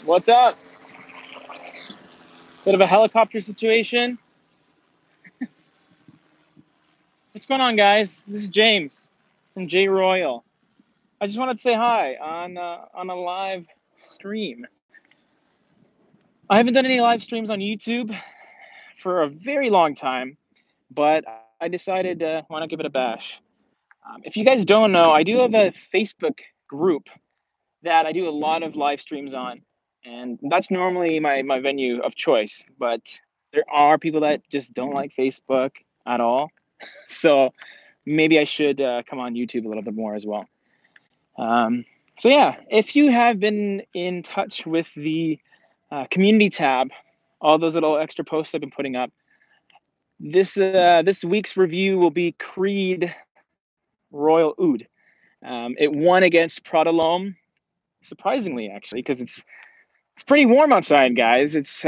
What's up? Bit of a helicopter situation. What's going on, guys? This is James from J-ROYL. I just wanted to say hi on a live stream. I haven't done any live streams on YouTube for a very long time, but I decided why not give it a bash. If you guys don't know, I do have a Facebook group that I do a lot of live streams on, and that's normally my venue of choice. But there are people that just don't like Facebook at all. So maybe I should come on YouTube a little bit more as well. So yeah, if you have been in touch with the community tab, all those little extra posts I've been putting up, this week's review will be Creed Royal Oud. It won against Prodalome, surprisingly actually, because it's pretty warm outside, guys. It's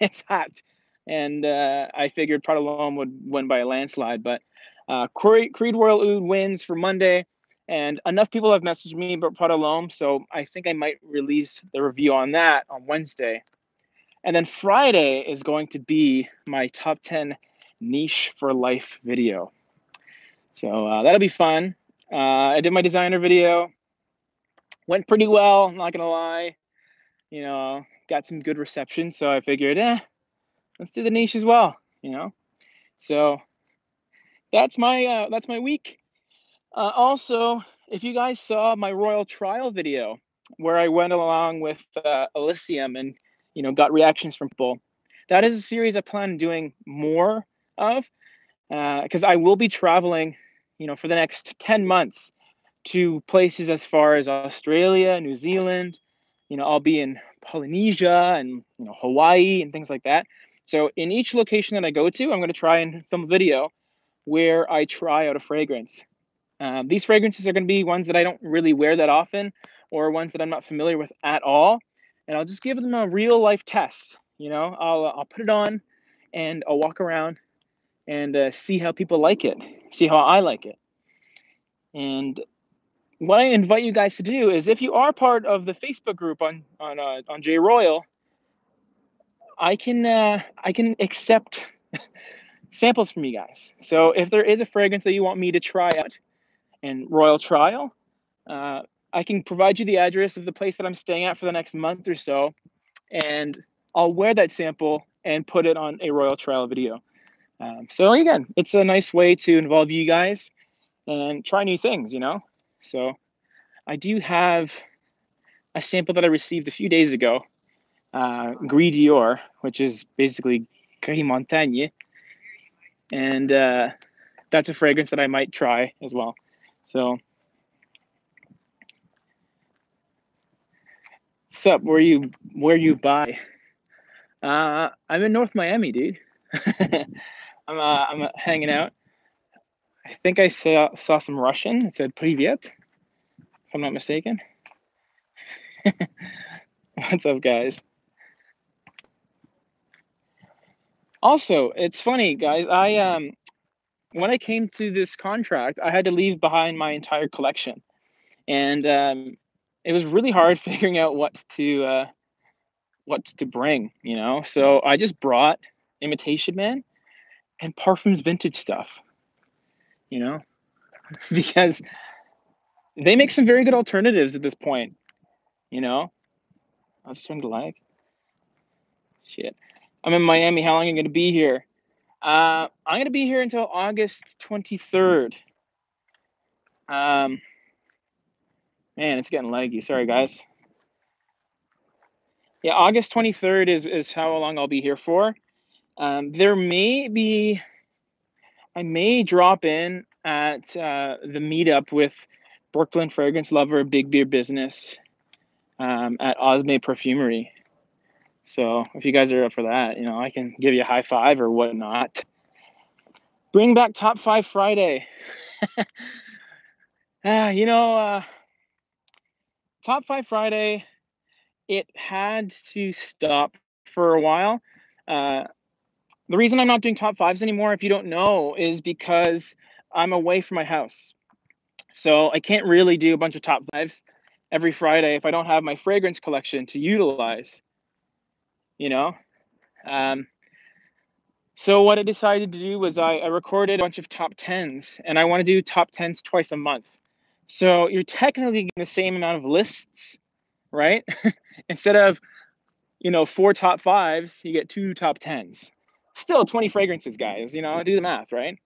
it's hot, and I figured Prodalome would win by a landslide, but Creed Royal Oud wins for Monday, and enough people have messaged me about Prodalome, so I think I might release the review on that on Wednesday. And then Friday is going to be my top 10 niche for life video. So that'll be fun. I did my designer video. Went pretty well, not going to lie. You know, got some good reception, so I figured, let's do the niche as well, you know? So that's my week. Also, if you guys saw my Royal Trial video where I went along with Elysium and, you know, got reactions from people, that is a series I plan on doing more of because I will be traveling, you know, for the next 10 months to places as far as Australia, New Zealand. You know, I'll be in Polynesia and, you know, Hawaii and things like that. So in each location that I go to, I'm going to try and film a video where I try out a fragrance. These fragrances are going to be ones that I don't really wear that often or ones that I'm not familiar with at all. And I'll just give them a real life test. You know, I'll put it on and I'll walk around and see how people like it, see how I like it. And what I invite you guys to do is, if you are part of the Facebook group on J-ROYL, I can accept samples from you guys. So if there is a fragrance that you want me to try out in Royal Trial, I can provide you the address of the place that I'm staying at for the next month or so, and I'll wear that sample and put it on a Royal Trial video. So again, it's a nice way to involve you guys and try new things, you know? So I do have a sample that I received a few days ago, Gris Dior, which is basically Gris Montagne. And that's a fragrance that I might try as well. So, sup, where you buy? I'm in North Miami, dude. I'm hanging out. I think I saw some Russian. It said "Privyet," if I'm not mistaken. What's up, guys? Also, it's funny, guys. When I came to this contract, I had to leave behind my entire collection, and it was really hard figuring out what to bring. You know, so I just brought Imitation Man and Parfums Vintage stuff. You know, because they make some very good alternatives at this point. You know, I was trying to like. Shit. I'm in Miami. How long am I going to be here? I'm going to be here until August 23rd. Man, it's getting laggy. Sorry, guys. Yeah, August 23rd is how long I'll be here for. There may be, I may drop in at the meetup with Brooklyn Fragrance Lover, Big Beer Business at Osme Perfumery. So if you guys are up for that, you know, I can give you a high five or whatnot. Bring back Top 5 Friday. You know, Top 5 Friday, it had to stop for a while. The reason I'm not doing top 5s anymore, if you don't know, is because I'm away from my house. So I can't really do a bunch of top 5s. every Friday if I don't have my fragrance collection to utilize, you know? So what I decided to do was I recorded a bunch of top 10s, and I want to do top 10s twice a month. So you're technically getting the same amount of lists, right? Instead of, 4 top 5s, you get 2 top 10s. Still 20 fragrances, guys, do the math, right?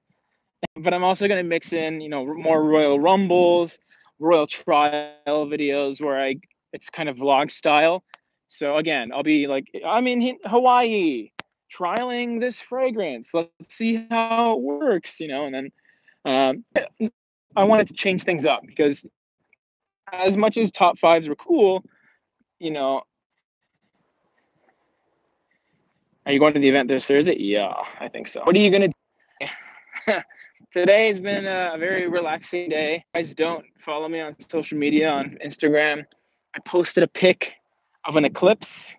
But I'm also going to mix in, more Royal Rumbles, Royal trial videos where it's kind of vlog style. So again, I'll be like, I'm in Hawaii, trialing this fragrance. Let's see how it works, and then I wanted to change things up because as much as top 5s were cool, are you going to the event this Thursday? Yeah, I think so. What are you going to do? Today has been a very relaxing day. If you guys don't follow me on social media, on Instagram, I posted a pic of an Eclipse,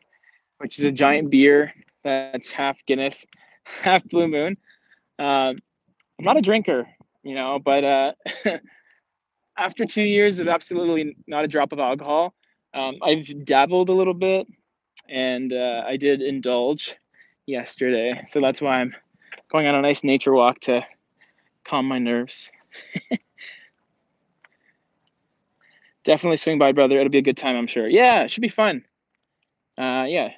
which is a giant beer that's half Guinness, half Blue Moon. I'm not a drinker, but after 2 years of absolutely not a drop of alcohol, I've dabbled a little bit, and I did indulge yesterday. So that's why I'm going on a nice nature walk to calm my nerves. Definitely swing by, brother. It'll be a good time, I'm sure. Yeah, it should be fun. Yeah,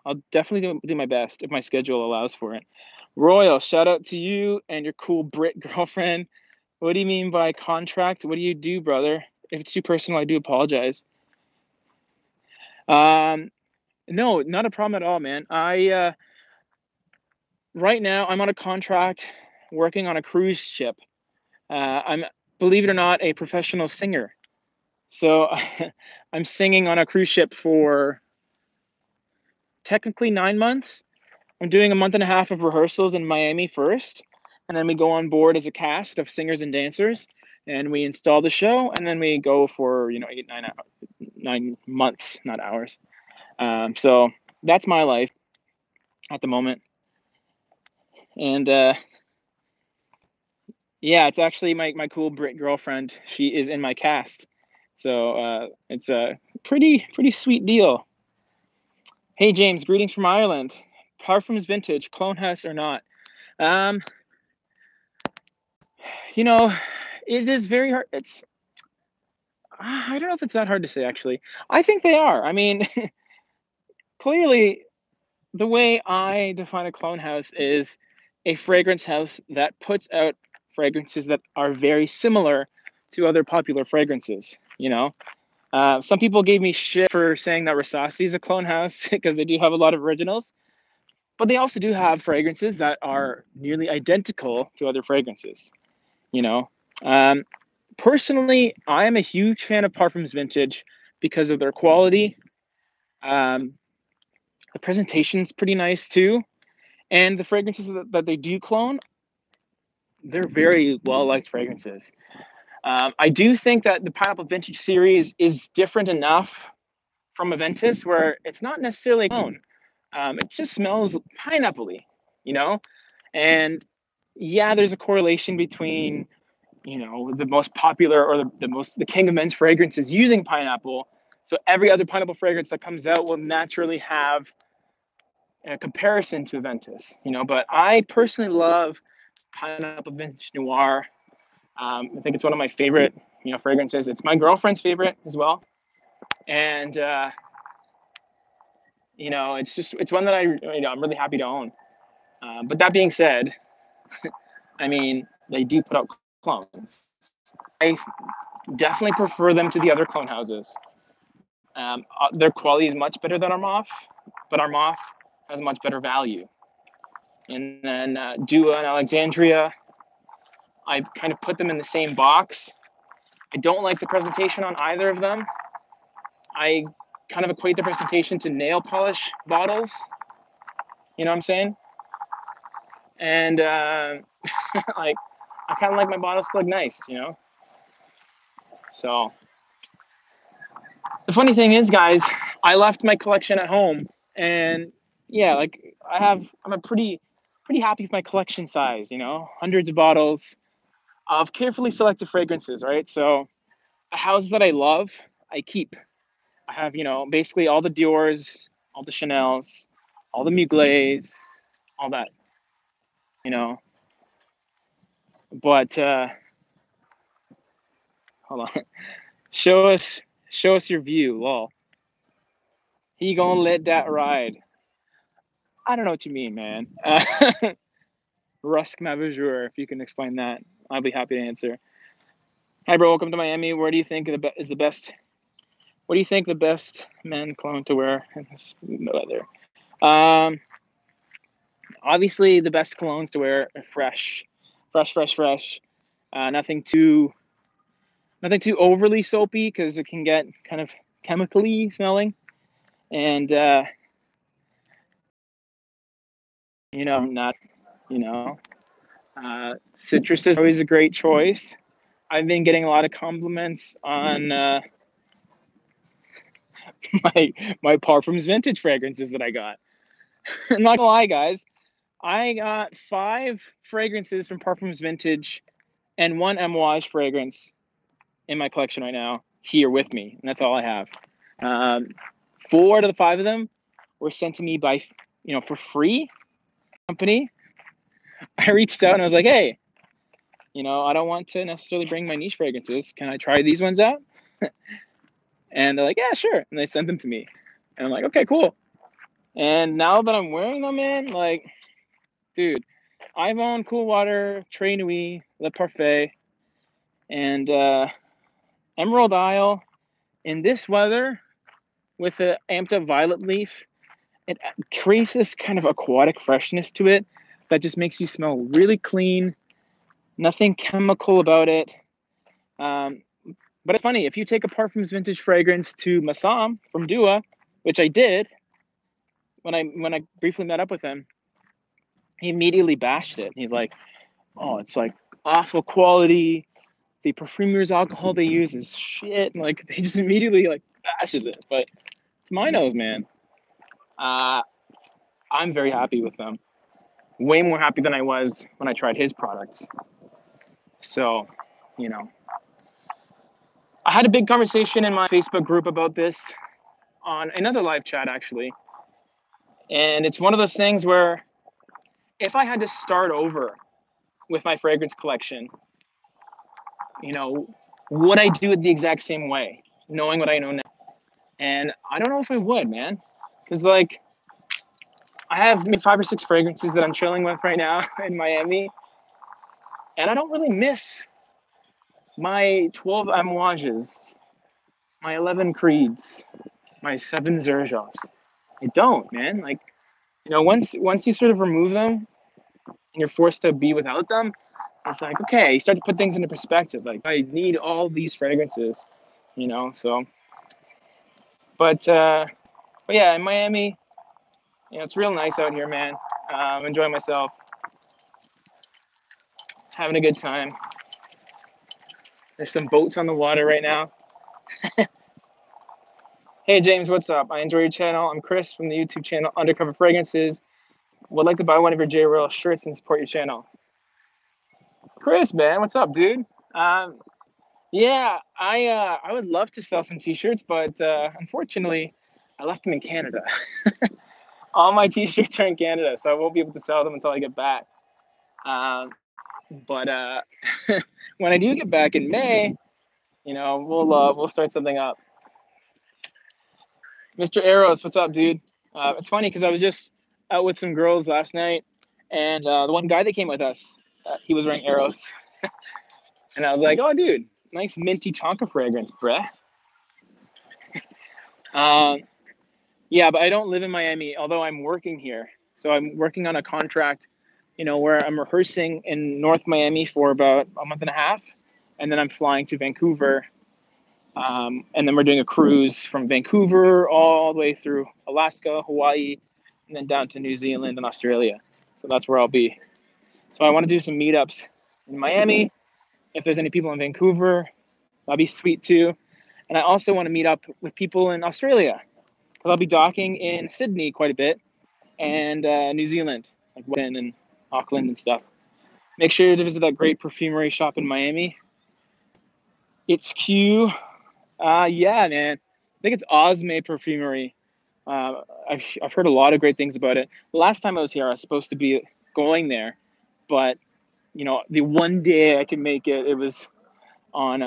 I'll definitely do my best if my schedule allows for it. Royal, shout out to you and your cool Brit girlfriend. What do you mean by contract? What do you do, brother? If it's too personal, I do apologize. No, not a problem at all, man. Right now I'm on a contract working on a cruise ship. I'm, believe it or not, a professional singer. So I'm singing on a cruise ship for technically 9 months. I'm doing a month and a half of rehearsals in Miami first, and then we go on board as a cast of singers and dancers, and we install the show, and then we go for 8, 9 months, not hours. So that's my life at the moment, and yeah, it's actually my cool Brit girlfriend. She is in my cast, so it's a pretty sweet deal. Hey James, greetings from Ireland. Parfums vintage, clone house or not? It is very hard. I don't know if it's that hard to say, actually. I think they are. I mean, clearly, the way I define a clone house is a fragrance house that puts out fragrances that are very similar to other popular fragrances. Some people gave me shit for saying that Versace is a clone house because they do have a lot of originals, but they also do have fragrances that are nearly identical to other fragrances. Personally, I am a huge fan of Parfums Vintage because of their quality. The presentation's pretty nice too, and the fragrances that they do clone, they're very well liked fragrances. I do think that the Pineapple Vintage series is different enough from Aventus where it's not necessarily a clone. It just smells pineapple-y, and yeah, there's a correlation between the most popular or the king of men's fragrances using pineapple. So every other pineapple fragrance that comes out will naturally have a comparison to Aventus, but I personally love Pineapple Vintage Noir. I think it's one of my favorite, fragrances. It's my girlfriend's favorite as well. And, it's one that I'm really happy to own. But that being said, I mean, they do put out clones. I definitely prefer them to the other clone houses. Their quality is much better than Armaf, but Armaf has much better value. And then Dua and Alexandria, I kind of put them in the same box. I don't like the presentation on either of them. I kind of equate the presentation to nail polish bottles. You know what I'm saying? And like, I kind of like my bottles to look nice, So the funny thing is, guys, I left my collection at home, and yeah, like I'm a pretty happy with my collection size, hundreds of bottles of carefully selected fragrances, right? So the houses that I love, I keep. I have, basically all the Dior's, all the Chanel's, all the Mugler's, all that, But hold on. Show us your view, lol. He gonna let that ride. I don't know what you mean, man. Rusk ma bonjour, if you can explain that, I'll be happy to answer. Hi, bro. Welcome to Miami. Where do you think is the best? What do you think the best men cologne to wear in this weather? Obviously, the best colognes to wear are fresh. Nothing too overly soapy because it can get kind of chemically smelling, and citrus is always a great choice. I've been getting a lot of compliments on my Parfums vintage fragrances that I got. I'm not gonna lie, guys. I got 5 fragrances from Parfums vintage and 1 Amouage fragrance in my collection right now here with me, and that's all I have. 4 out of the 5 of them were sent to me by, for free. Company. I reached out and I was like, hey, I don't want to necessarily bring my niche fragrances. Can I try these ones out? And they're like, yeah, sure. And they sent them to me. And I'm like, okay, cool. And now that I'm wearing them, man, like, dude, I've owned Cool Water, Très Nuit, Le Parfait, and Emerald Isle. In this weather, with the amped up violet leaf, it creates this kind of aquatic freshness to it that just makes you smell really clean. Nothing chemical about it. But it's funny, if you take a Parfums vintage fragrance to Massam from Dua, which I did when I briefly met up with him, he immediately bashed it. He's like, oh, it's like awful quality. The perfumer's alcohol they use is shit. And like, he just immediately like bashes it. But to my nose, man, I'm very happy with them. Way more happy than I was when I tried his products. So, I had a big conversation in my Facebook group about this on another live chat, actually. And it's one of those things where if I had to start over with my fragrance collection, would I do it the exact same way, knowing what I know now? And I don't know if I would, man. Because, like, I have maybe 5 or 6 fragrances that I'm chilling with right now in Miami. And I don't really miss my 12 Amouages, my 11 Creeds, my 7 Xerjoffs. I don't, man. Like, once you sort of remove them and you're forced to be without them, it's like, okay, you start to put things into perspective. Like, I need all these fragrances, so. But yeah, in Miami, it's real nice out here, man. I'm enjoying myself, having a good time. There's some boats on the water right now. Hey, James, what's up? I enjoy your channel. I'm Chris from the YouTube channel Undercover Fragrances. Would like to buy one of your J-ROYL shirts and support your channel. Chris, man, what's up, dude? Yeah, I would love to sell some t-shirts, but unfortunately, I left them in Canada. All my t-shirts are in Canada, so I won't be able to sell them until I get back. But when I do get back in May, we'll start something up. Mr. Eros, what's up, dude? It's funny because I was just out with some girls last night, and the one guy that came with us, he was wearing Eros. And I was like, oh, dude, nice minty Tonka fragrance, bruh. Yeah, but I don't live in Miami, although I'm working here. So I'm working on a contract, where I'm rehearsing in North Miami for about a month and a half. And then I'm flying to Vancouver. And then we're doing a cruise from Vancouver all the way through Alaska, Hawaii, and then down to New Zealand and Australia. So that's where I'll be. So I want to do some meetups in Miami. If there's any people in Vancouver, that'd be sweet too. And I also want to meet up with people in Australia. I'll be docking in Sydney quite a bit and New Zealand, like Wellington and Auckland and stuff. Make sure to visit that great perfumery shop in Miami. It's Q. Yeah, man. I think it's Osme Perfumery. I've heard a lot of great things about it. The last time I was here, I was supposed to be going there, but the one day I could make it, it was on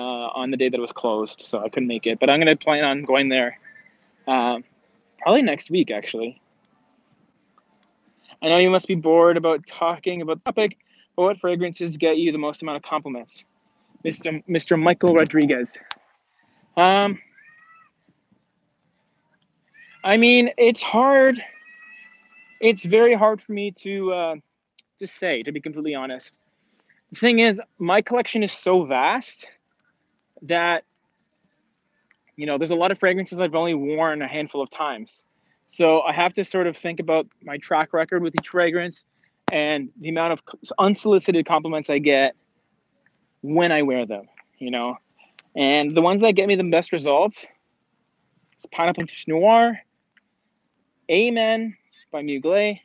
the day that it was closed, so I couldn't make it. But I'm gonna plan on going there, probably next week, actually. I know you must be bored about talking about the topic, but what fragrances get you the most amount of compliments, Mr. Michael Rodriguez? Um, I mean, it's hard. It's very hard for me to say, to be completely honest. The thing is, my collection is so vast that there's a lot of fragrances I've only worn a handful of times. So I have to sort of think about my track record with each fragrance and the amount of unsolicited compliments I get when I wear them. And the ones that get me the best results is Pineapple Noir, Amen by Mugler.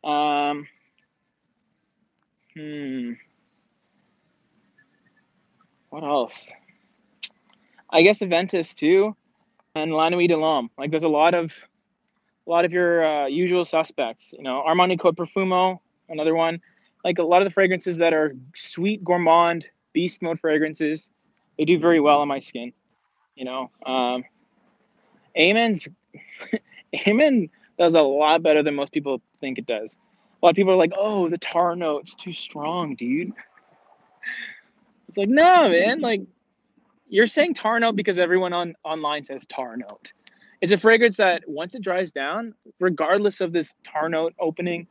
Um, what else? I guess Aventus too, and La Nuit de l'Homme. Like, there's a lot of your usual suspects. Armani Code Profumo, another one. Like, a lot of the fragrances that are sweet, gourmand, beast mode fragrances, they do very well on my skin. Amen's Amen does a lot better than most people think it does. A lot of people are like, "Oh, the tar note's too strong, dude." It's like, no, man. Like, you're saying tar note because everyone online says tar note. It's a fragrance that once it dries down, regardless of this tar note opening,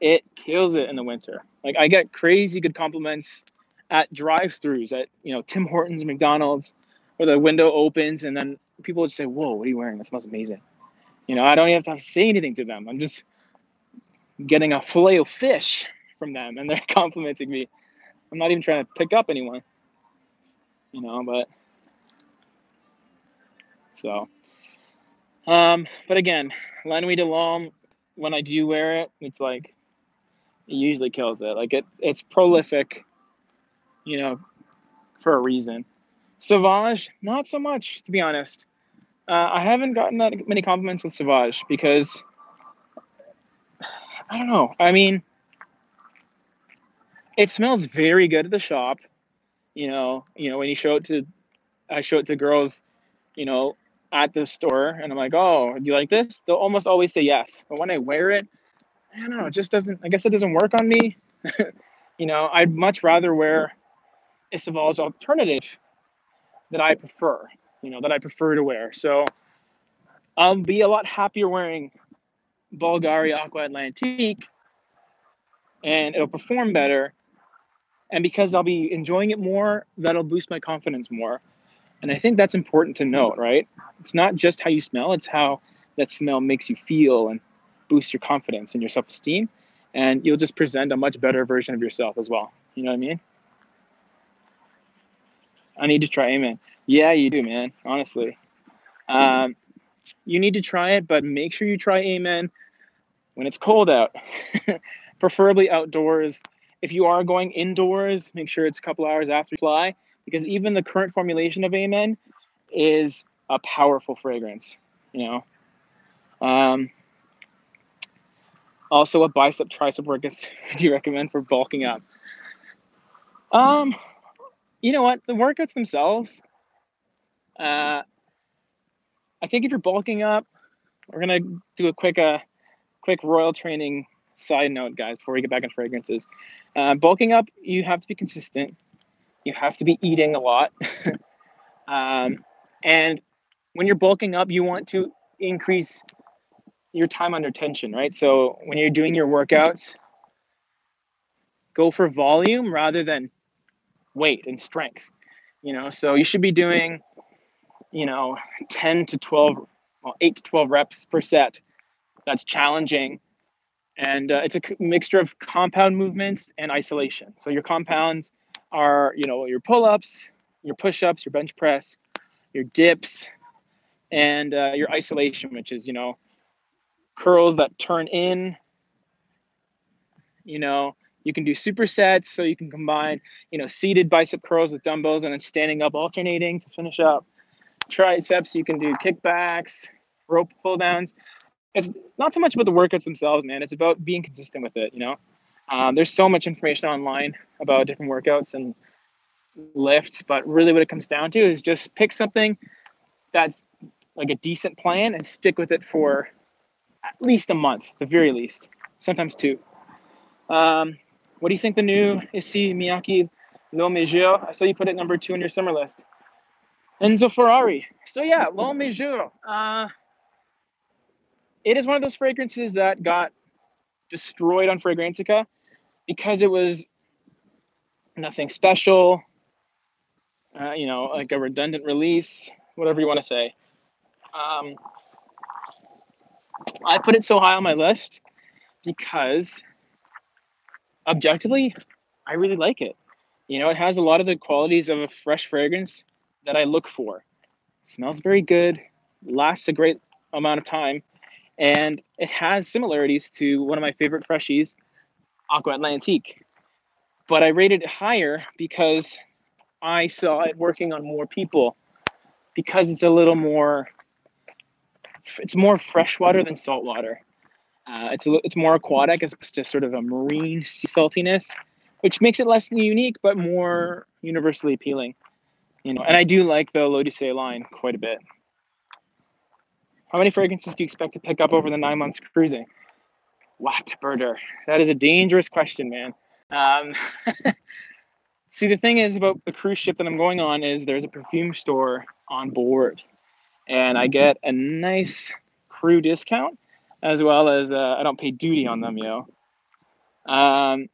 it kills it in the winter. Like, I get crazy good compliments at drive-throughs at Tim Hortons and McDonald's, where the window opens and then people would say, "Whoa, what are you wearing? That smells amazing." I don't even have to say anything to them. I'm just getting a fillet of fish from them, and they're complimenting me. I'm not even trying to pick up anyone. But so. But again, La Nuit de l'Homme, when I do wear it, it's like, it usually kills it. Like, it's prolific, for a reason. Sauvage, not so much, to be honest. I haven't gotten that many compliments with Sauvage because, I don't know. I mean, it smells very good at the shop. When I show it to girls, at the store, and I'm like, "Oh, do you like this?" They'll almost always say yes. But when I wear it, I don't know. It just doesn't. I guess it doesn't work on me. I'd much rather wear a Sauvage alternative that I prefer. That I prefer to wear. So I'll be a lot happier wearing Bulgari Aqua Atlantique, and it'll perform better. And because I'll be enjoying it more, that'll boost my confidence more. And I think that's important to note, right? It's not just how you smell, it's how that smell makes you feel and boosts your confidence and your self-esteem. And you'll just present a much better version of yourself as well. You know what I mean? I need to try Amen. Yeah, you do, man. Honestly. You need to try it, but make sure you try Amen when it's cold out. Preferably outdoors. If you are going indoors, make sure it's a couple hours after you fly, because even the current formulation of Amen is a powerful fragrance. Also, what bicep tricep workouts do you recommend for bulking up? You know what? The workouts themselves, I think if you're bulking up, we're gonna do a quick Royal training side note, guys, before we get back into fragrances. Bulking up, you have to be consistent. You have to be eating a lot. And when you're bulking up, you want to increase your time under tension, right? So when you're doing your workouts, go for volume rather than weight and strength. So you should be doing 10 to 12, well, 8 to 12 reps per set. That's challenging. And it's a mixture of compound movements and isolation. So your compounds are, your pull-ups, your push-ups, your bench press, your dips, and your isolation, which is, curls that turn in. You can do supersets, so you can combine, seated bicep curls with dumbbells and then standing up alternating to finish up. triceps, you can do kickbacks, rope pull downs. It's not so much about the workouts themselves, man. It's about being consistent with it, you know? There's so much information online about different workouts and lifts, but really what it comes down to is just pick something that's like a decent plan and stick with it for at least a month, the very least, sometimes two. What do you think the new Issey Miyake Low Mesure? I saw you put it number 2 on your summer list. Enzo Ferrari. So yeah, Low Mesure. It is one of those fragrances that got destroyed on Fragrantica because it was nothing special, like a redundant release, whatever you want to say. I put it so high on my list because objectively, I really like it. You know, it has a lot of the qualities of a fresh fragrance that I look for. It smells very good, lasts a great amount of time, and it has similarities to one of my favorite freshies, Aqua Atlantique. But I rated it higher because I saw it working on more people, because it's a little more, it's more freshwater than saltwater. It's more aquatic as opposed to sort of a marine sea saltiness, which makes it less unique but more universally appealing. You know, and I do like the L'Odyssée line quite a bit. How many fragrances do you expect to pick up over the 9 months cruising? What, Birder? That is a dangerous question, man. See, the thing is about the cruise ship that I'm going on is there's a perfume store on board, and I get a nice crew discount, as well as I don't pay duty on them, And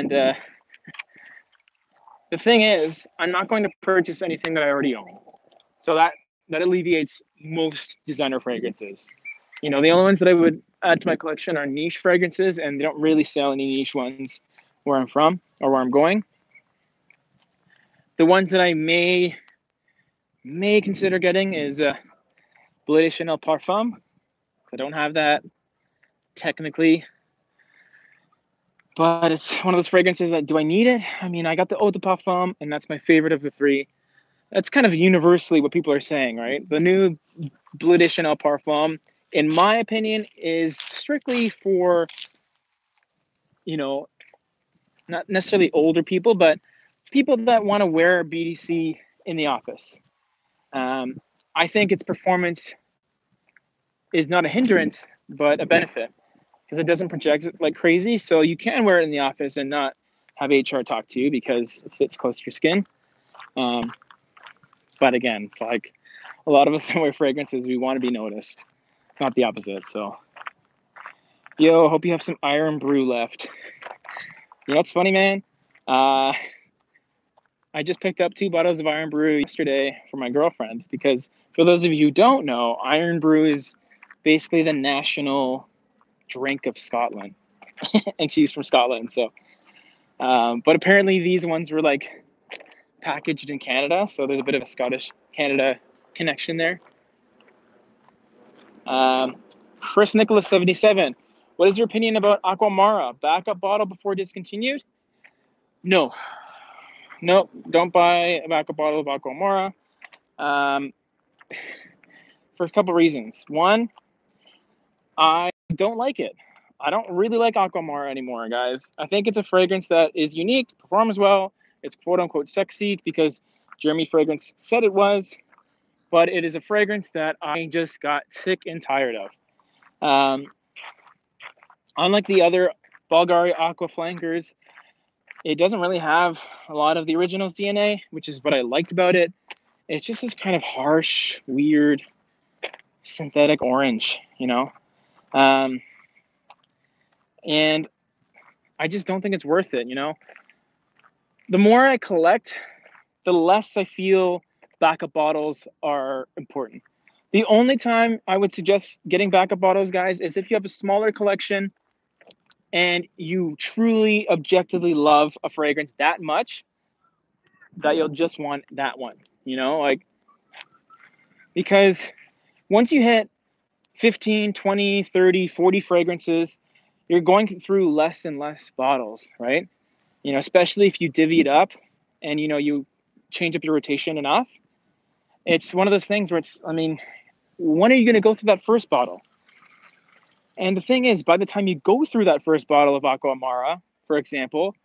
the thing is, I'm not going to purchase anything that I already own. So that alleviates most designer fragrances. You know, the only ones that I would add to my collection are niche fragrances, and they don't really sell any niche ones where I'm from or where I'm going. The ones that I may consider getting is Bleu de Chanel Parfum. I don't have that technically, but it's one of those fragrances that, do I need it? I mean, I got the Eau de Parfum, and that's my favorite of the three. That's kind of universally what people are saying, right? The new Bleu de Chanel Parfum, in my opinion, is strictly for, you know, not necessarily older people, but people that want to wear BDC in the office. I think its performance is not a hindrance, but a benefit, because it doesn't project like crazy. So you can wear it in the office and not have HR talk to you because it sits close to your skin. But again, it's like a lot of us that wear fragrances, we want to be noticed, not the opposite. So, yo, hope you have some Iron Brew left. You know what's funny, man? I just picked up 2 bottles of Iron Brew yesterday for my girlfriend, because for those of you who don't know, Iron Brew is basically the national drink of Scotland. And she's from Scotland, so. But apparently these ones were like packaged in Canada, so there's a bit of a Scottish-Canada connection there. Chris Nicholas 77. What is your opinion about Aquamara? Backup bottle before discontinued? No, don't buy a backup bottle of Aquamara. For a couple reasons. One, I don't like it. I don't really like Aquamara anymore, guys. I think it's a fragrance that is unique, performs well. It's quote unquote sexy because Jeremy Fragrance said it was, but it is a fragrance that I just got sick and tired of. Unlike the other Bulgari Aqua flankers, it doesn't really have a lot of the original's DNA, which is what I liked about it. It's just this kind of harsh, weird, synthetic orange, you know? And I just don't think it's worth it, you know? The more I collect, the less I feel backup bottles are important. The only time I would suggest getting backup bottles, guys, is if you have a smaller collection and you truly objectively love a fragrance that much that you'll just want that one, you know? Like, because once you hit 15, 20, 30, 40 fragrances, you're going through less and less bottles, right? You know, especially if you divvy it up and, you know, you change up your rotation enough. It's one of those things where I mean, when are you going to go through that first bottle? And the thing is, by the time you go through that first bottle of Aqua Amara, for example,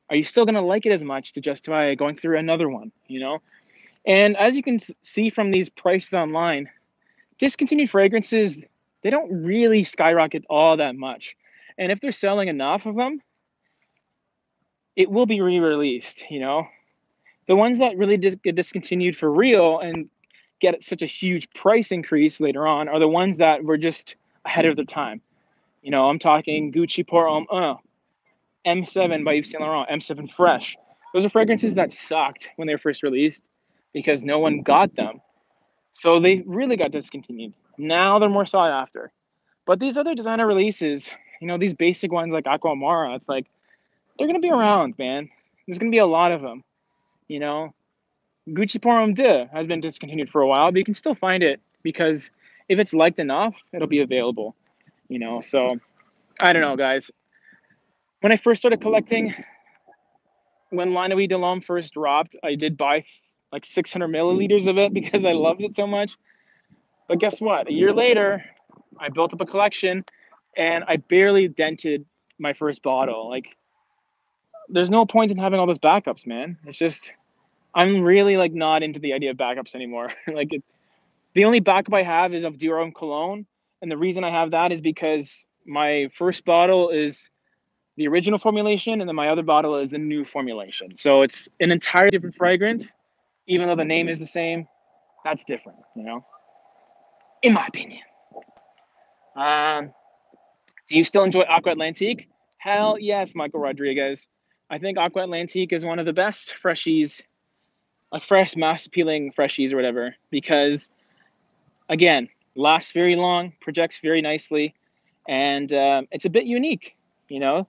are you still going to like it as much to justify going through another one, you know? And as you can see from these prices online, discontinued fragrances, they don't really skyrocket all that much. And if they're selling enough of them, it will be re-released, you know? The ones that really get discontinued for real and get such a huge price increase later on are the ones that were just ahead of their time. You know, I'm talking Gucci Pour Homme 1, M7 by Yves Saint Laurent, M7 Fresh. Those are fragrances that sucked when they were first released because no one got them. So they really got discontinued. Now they're more sought after. But these other designer releases, you know, these basic ones like Aqua Amara, it's like, they're going to be around, man. There's going to be a lot of them, you know. Gucci Pour Homme 2 has been discontinued for a while, but you can still find it because if it's liked enough, it'll be available, you know. So I don't know, guys. When I first started collecting, when La Nuit de l'Homme first dropped, I did buy like 600 milliliters of it because I loved it so much. But guess what? A year later, I built up a collection and I barely dented my first bottle. Like, there's no point in having all those backups, man. It's just, I'm really like not into the idea of backups anymore. Like, the only backup I have is of Dior and Cologne. And the reason I have that is because my first bottle is the original formulation, and then my other bottle is the new formulation. So it's an entirely different fragrance, even though the name is the same. That's different, you know, in my opinion. Do you still enjoy Aqua Atlantique? Hell yes, Michael Rodriguez. I think Aqua Atlantique is one of the best freshies, like fresh, mass appealing freshies or whatever, because again, lasts very long, projects very nicely, and it's a bit unique, you know.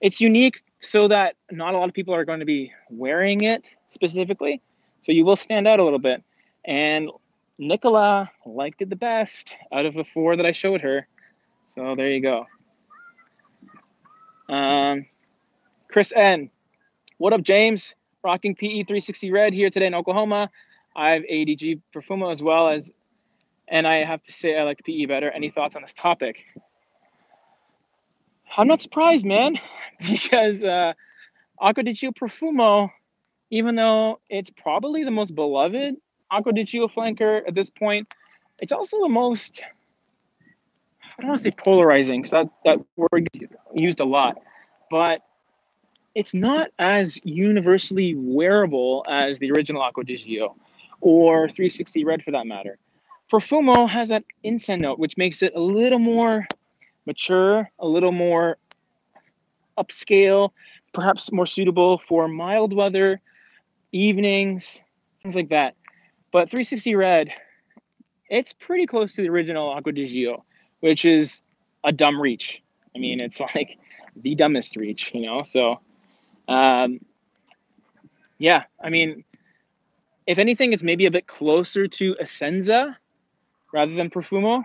It's unique so that not a lot of people are going to be wearing it specifically. So you will stand out a little bit. And Nicola liked it the best out of the 4 that I showed her. So there you go. Chris N. What up, James? Rocking PE 360 Red here today in Oklahoma. I have ADG Profumo as well as, and I have to say I like PE better. Any thoughts on this topic? I'm not surprised, man, because Acqua di Gio Profumo, even though it's probably the most beloved Acqua di Gio flanker at this point, it's also the most, I don't want to say polarizing, because that word gets used a lot, but it's not as universally wearable as the original Acqua di Gio, or 360 Red for that matter. Profumo has that incense note, which makes it a little more mature, a little more upscale, perhaps more suitable for mild weather, evenings, things like that. But 360 Red, it's pretty close to the original Acqua di Gio, which is a dumb reach. I mean, it's like the dumbest reach, you know? So, yeah, I mean, if anything, it's maybe a bit closer to Essenza rather than Profumo.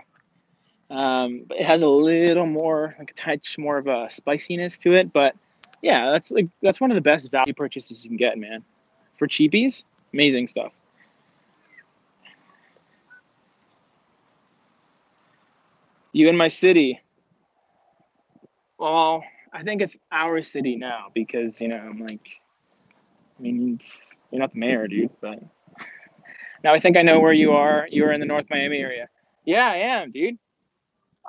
But it has a little more, like a touch more of a spiciness to it. But yeah, that's one of the best value purchases you can get, man. For cheapies, amazing stuff. You in my city? Well, I think it's our city now because, you know, I'm like, I mean, you're not the mayor, dude. But now I think I know where you are. You're in the North Miami area. Yeah, I am, dude.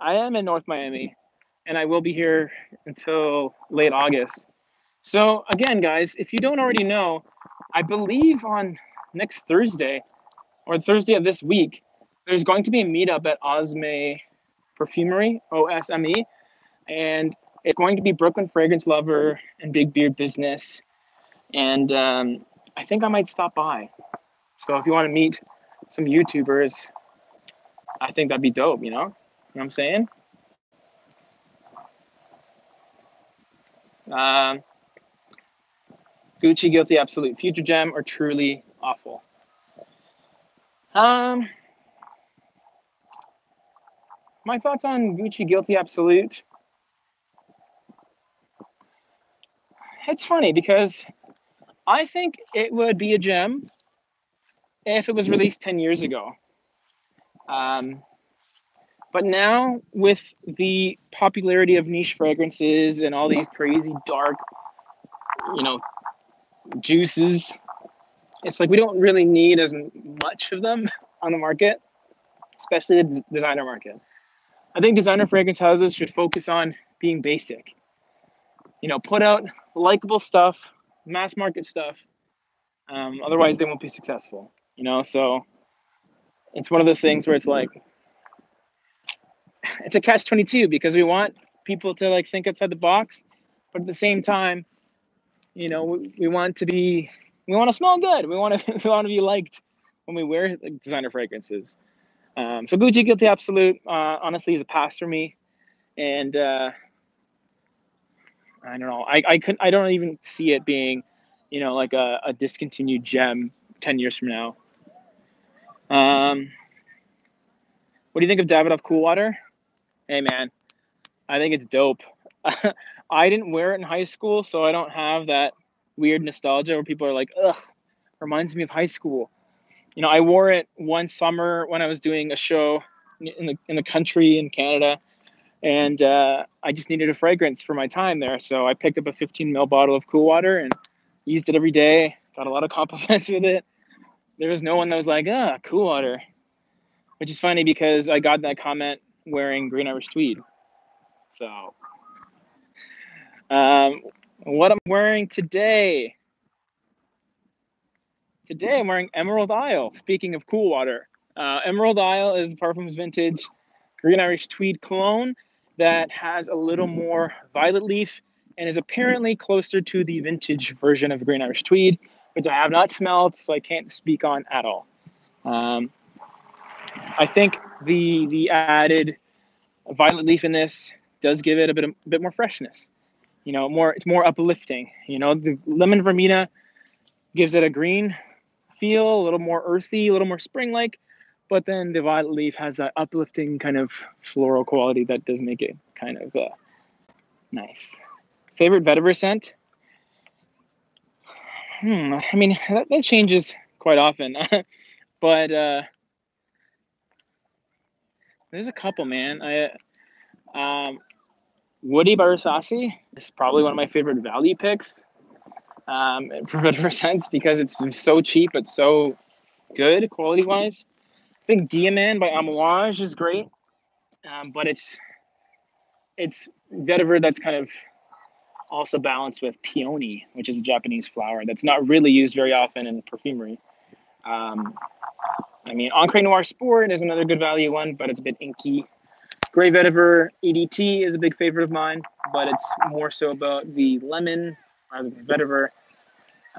I am in North Miami, and I will be here until late August. So again, guys, if you don't already know, I believe on next Thursday or Thursday of this week, there's going to be a meetup at Osme Perfumery, OSME, and it's going to be Brooklyn Fragrance Lover and Big Beard Business. And I think I might stop by. So if you want to meet some YouTubers, I think that'd be dope, you know? You know what I'm saying? Gucci, Guilty, Absolute, Future Gem, or Truly Awful? My thoughts on Gucci, Guilty, Absolute. It's funny because I think it would be a gem, if it was released 10 years ago. But now with the popularity of niche fragrances and all these crazy dark, you know, juices, it's like we don't really need as much of them on the market, especially the designer market. I think designer fragrance houses should focus on being basic. You know, put out likable stuff, mass market stuff. Otherwise, they won't be successful. You know, so it's one of those things where it's like it's a catch-22 because we want people to like think outside the box, but at the same time, you know, we want to smell good. We want to we want to be liked when we wear like, designer fragrances. So Gucci Guilty Absolute honestly is a pass for me, and I don't know. I don't even see it being, you know, like a discontinued gem 10 years from now. What do you think of Davidoff Cool Water? Hey man, I think it's dope. I didn't wear it in high school, so I don't have that weird nostalgia where people are like, ugh, reminds me of high school. You know, I wore it one summer when I was doing a show in the country in Canada, and I just needed a fragrance for my time there. So I picked up a 15 ml bottle of Cool Water and used it every day. Got a lot of compliments with it. There was no one that was like, Cool Water, which is funny because I got that comment wearing Green Irish Tweed. So what I'm wearing today. Today I'm wearing Emerald Isle. Speaking of Cool Water, Emerald Isle is Parfum's vintage Green Irish Tweed cologne that has a little more violet leaf and is apparently closer to the vintage version of Green Irish Tweed, which I have not smelled, so I can't speak on at all. I think the added violet leaf in this does give it a bit more freshness. You know, it's more uplifting. You know, the lemon verbena gives it a green feel, a little more earthy, a little more spring-like, but then the violet leaf has that uplifting kind of floral quality that does make it kind of nice. Favorite vetiver scent? I mean, that changes quite often, but there's a couple, man. Woody by Versace is probably one of my favorite value picks for vetiver scents because it's so cheap but so good quality-wise. I think Diamant by Amouage is great, but it's vetiver that's kind of also balanced with peony, which is a Japanese flower that's not really used very often in perfumery. I mean, Encre Noir Sport is another good value one, but it's a bit inky. Grey Vetiver EDT is a big favorite of mine, but it's more so about the lemon rather than vetiver.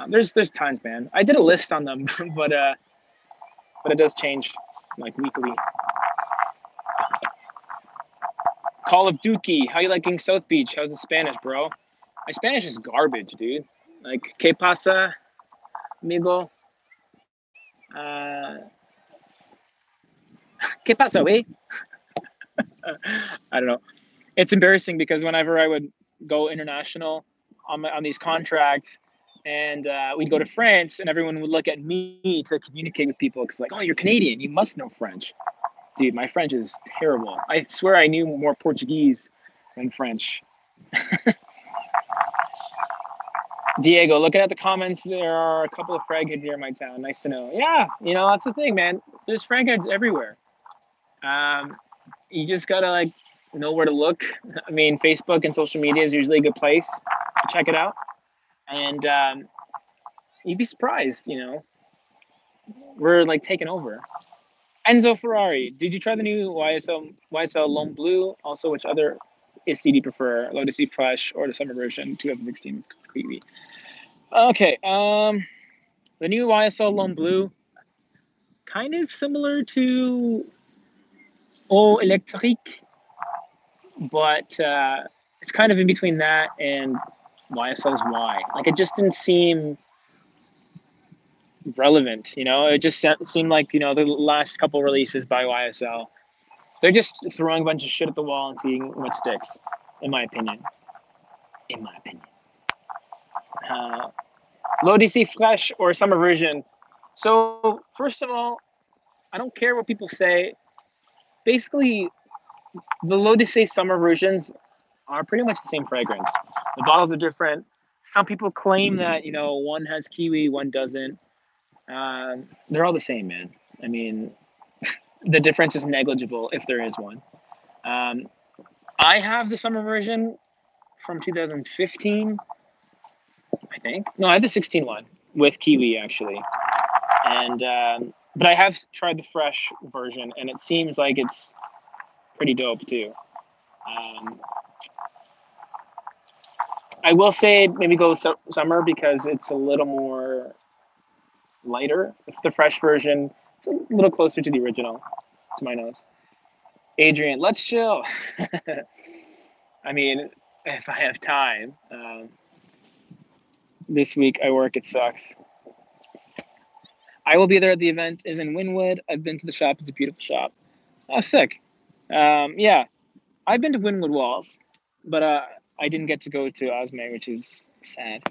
There's tons, man. I did a list on them, but it does change like weekly. Call of Duty, how you liking South Beach? How's the Spanish, bro? My Spanish is garbage, dude. Like, ¿qué pasa, amigo? ¿Qué pasa, güey? I don't know. It's embarrassing because whenever I would go international on these contracts and we'd go to France and everyone would look at me to communicate with people. It's like, oh, you're Canadian. You must know French. Dude, my French is terrible. I swear I knew more Portuguese than French. Diego, looking at the comments, there are a couple of frag heads here in my town. Nice to know. Yeah, you know, that's the thing, man. There's frag heads everywhere. You just gotta like know where to look. I mean, Facebook and social media is usually a good place to check it out. And you'd be surprised, you know. We're like taking over. Enzo Ferrari, did you try the new YSL L'Homme Bleu? Also, which other IST do you prefer? Lotus Sea Fresh or the summer version 2016 completely? Okay, the new YSL L'Homme Bleu, kind of similar to Eau Electrique, but it's kind of in between that and YSL's Y. Like, it just didn't seem relevant, you know? It just seemed like, you know, the last couple releases by YSL, they're just throwing a bunch of shit at the wall and seeing what sticks, in my opinion. In my opinion. L'Odyssey Fresh or summer version? So first of all, I don't care what people say. Basically, the L'Eau d'Essai summer versions are pretty much the same fragrance. The bottles are different. Some people claim that, one has kiwi, one doesn't. They're all the same, man. I mean, the difference is negligible if there is one. Um, I have the summer version from 2015, I think. No, I have the 16 one with kiwi actually. And but I have tried the fresh version, and it seems like it's pretty dope too. Um, I will say maybe go summer because it's a little more lighter. The fresh version, it's a little closer to the original, to my nose. Adrian, let's chill. I mean, if I have time. This week I work, it sucks. I will be there at the event. Is in Wynwood. I've been to the shop. It's a beautiful shop. Oh, sick. Yeah, I've been to Wynwood Walls, but I didn't get to go to Osme, which is sad.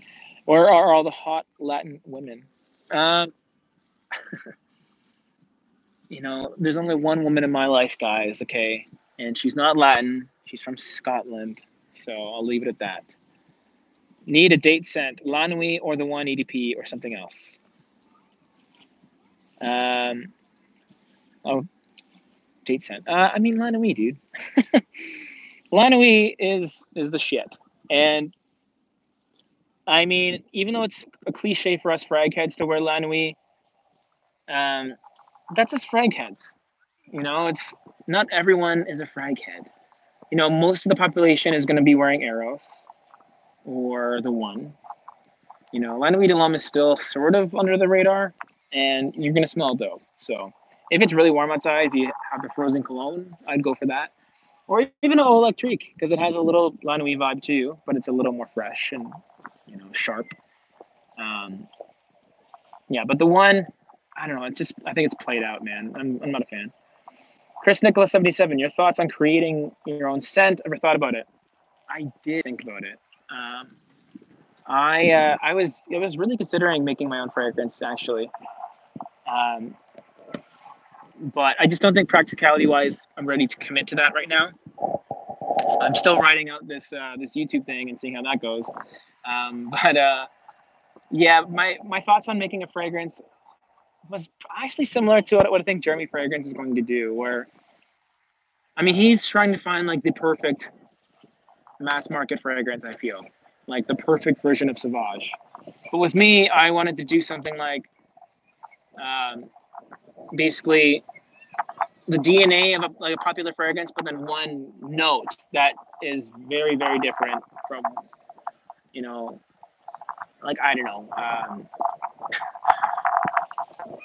Where are all the hot Latin women? Um, there's only one woman in my life, guys, okay? And she's not Latin. She's from Scotland. So I'll leave it at that. Need a date sent. La Nuit or the One EDP or something else. Oh, date sent. I mean, La Nuit, dude. La Nuit is the shit. And I mean, even though it's a cliche for us frag heads to wear La Nuit, that's just frag heads. It's not everyone is a frag head. Most of the population is going to be wearing Eros or the One. La Nuit de l'Homme is still sort of under the radar, and you're going to smell dope. So if it's really warm outside, if you have the frozen cologne, I'd go for that. Or even an Eau Electrique, because it has a little La Nuit vibe too, but it's a little more fresh and, sharp. Yeah, but the One, I don't know. I think it's played out, man. I'm not a fan. Chris Nicholas 77, your thoughts on creating your own scent? Ever thought about it? I did think about it. I was really considering making my own fragrance actually, but I just don't think practicality wise I'm ready to commit to that right now. I'm still writing out this YouTube thing and seeing how that goes. But yeah, my thoughts on making a fragrance was actually similar to what I think Jeremy Fragrance is going to do. Where, I mean, he's trying to find like the perfect mass market fragrance. I feel like the perfect version of Sauvage. But with me, I wanted to do something like basically the DNA of a popular fragrance, but then one note that is very, very different from, like, I don't know,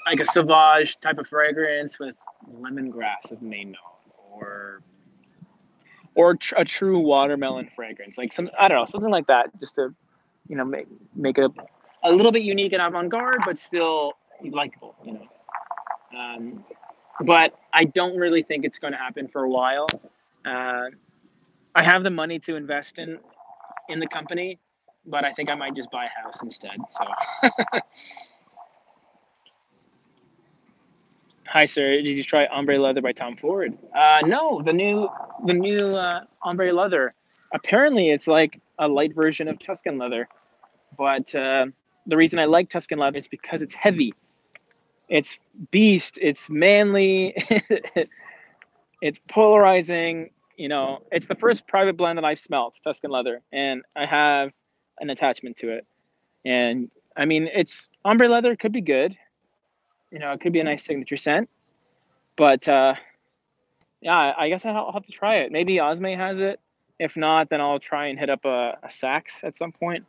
like a Sauvage type of fragrance with lemongrass as the main note, or a true watermelon fragrance, like I don't know, something like that, just to, make it a little bit unique and avant-garde, but still likable, But I don't really think it's going to happen for a while. I have the money to invest in the company, but I think I might just buy a house instead. So, hi sir, did you try Ombre Leather by Tom Ford? No, the new Ombre Leather. Apparently, it's like a light version of Tuscan Leather, but the reason I like Tuscan Leather is because it's heavy. It's beast. It's manly. It's polarizing. It's the first private blend that I've smelled, Tuscan Leather, and I have an attachment to it. And I mean, it's Ombre Leather could be good. It could be a nice signature scent. But yeah, I guess I'll have to try it. Maybe Osme has it. If not, then I'll try and hit up a Saks at some point.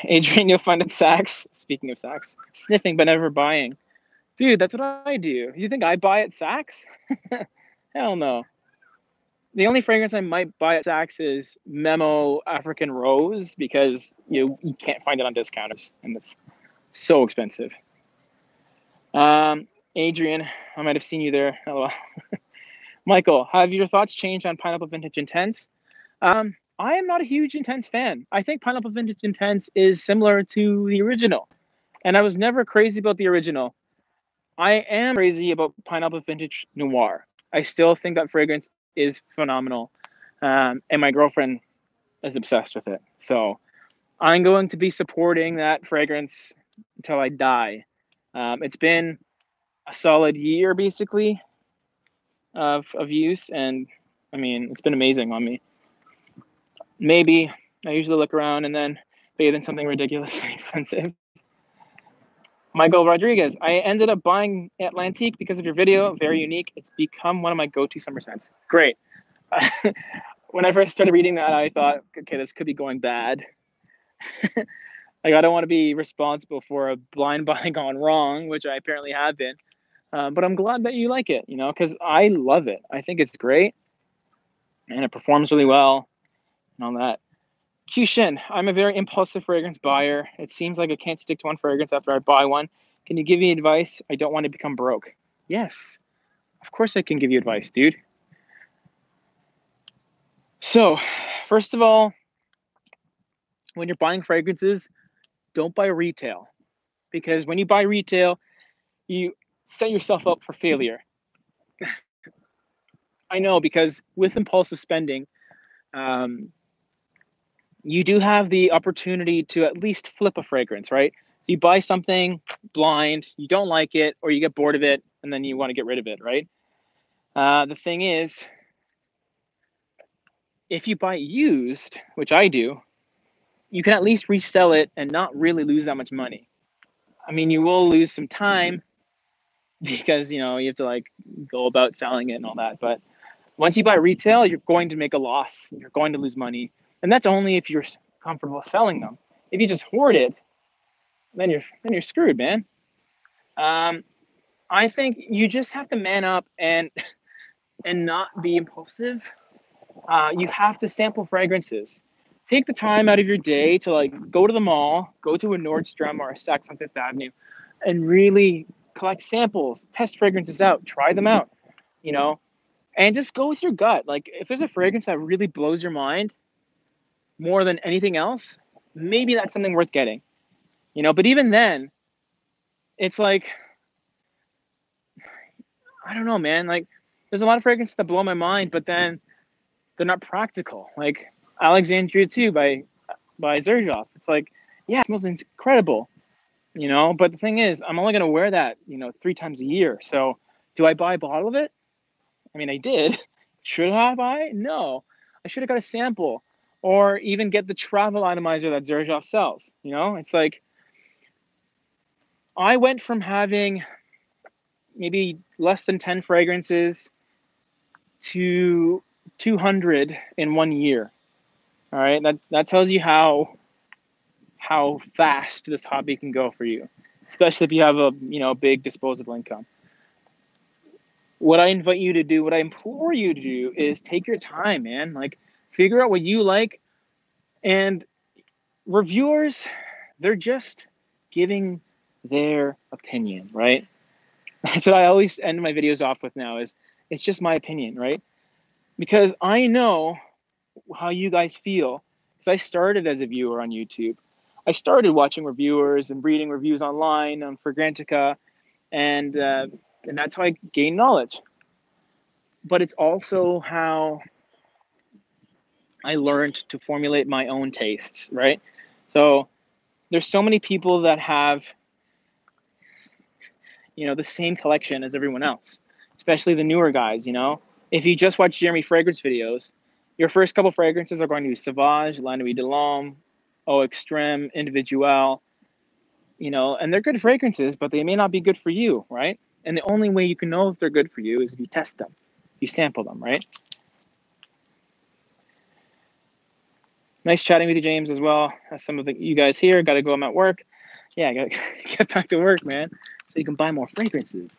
Adrian, you'll find it Saks. Speaking of Saks, sniffing but never buying. Dude, that's what I do. You think I buy at Saks? Hell no. The only fragrance I might buy at Saks is Memo African Rose, because you can't find it on discounters, and it's so expensive. Adrian, I might have seen you there. Hello. Michael, have your thoughts changed on Pineapple Vintage Intense? I am not a huge Intense fan. I think Pineapple Vintage Intense is similar to the original. And I was never crazy about the original. I am crazy about Pineapple Vintage Noir. I still think that fragrance is phenomenal. And my girlfriend is obsessed with it. So I'm going to be supporting that fragrance until I die. It's been a solid year basically of use, and I mean it's been amazing on me. Maybe I usually look around and then bathe in something ridiculously expensive. Michael Rodriguez, I ended up buying Atlantique because of your video. Very unique. It's become one of my go-to summer scents. Great. When I first started reading that, I thought, okay, this could be going bad. Like, I don't want to be responsible for a blind buy gone wrong, which I apparently have been. But I'm glad that you like it, you know, because I love it. I think it's great, and it performs really well and all that. Q-Shin, I'm a very impulsive fragrance buyer. It seems like I can't stick to one fragrance after I buy one. Can you give me advice? I don't want to become broke. Yes, of course I can give you advice, dude. So, first of all, when you're buying fragrances, don't buy retail. Because when you buy retail, you set yourself up for failure. I know, because with impulsive spending, um, you do have the opportunity to at least flip a fragrance, right? So you buy something blind, you don't like it, or you get bored of it, and then you want to get rid of it, right? The thing is, if you buy used, which I do, you can at least resell it and not really lose that much money. I mean, you will lose some time because, you know, you have to like go about selling it and all that. But once you buy retail, you're going to make a loss. You're going to lose money. And that's only if you're comfortable selling them. If you just hoard it, then you're screwed, man. I think you just have to man up and not be impulsive. You have to sample fragrances. Take the time out of your day to like go to the mall, go to a Nordstrom or a Saks on Fifth Avenue, and really collect samples, test fragrances out, try them out, you know, and just go with your gut. Like if there's a fragrance that really blows your mind more than anything else, maybe that's something worth getting, you know. But even then, it's like, I don't know, man. Like there's a lot of fragrances that blow my mind, but then they're not practical. Like Alexandria 2 by Xerjoff. It's like, yeah, it smells incredible, you know. But the thing is, I'm only gonna wear that, you know, 3 times a year. So, do I buy a bottle of it? I mean, I did. Should I buy? No, I should have got a sample, or even get the travel atomizer that Xerjoff sells. You know, it's like I went from having maybe less than 10 fragrances to 200 in 1 year. All right, that tells you how fast this hobby can go for you, especially if you have a, you know, big disposable income. What I invite you to do, what I implore you to do, is take your time, man. Like figure out what you like. And reviewers, they're just giving their opinion, right? That's what I always end my videos off with now, is it's just my opinion, right? Because I know how you guys feel, because I started as a viewer on YouTube. I started watching reviewers and reading reviews online on Fragrantica, and that's how I gained knowledge. But it's also how I learned to formulate my own tastes, right? So there's so many people that have, you know, the same collection as everyone else, especially the newer guys, you know. If you just watch Jeremy fragrance videos, your first couple fragrances are going to be Sauvage, La Nuit de l'Homme, Eau Extreme, Individual, you know, and they're good fragrances, but they may not be good for you, right? And the only way you can know if they're good for you is if you test them, you sample them, right? Nice chatting with you, James, as well. As some of you guys here, got to go. I'm at work. Yeah, I got to get back to work, man, so you can buy more fragrances.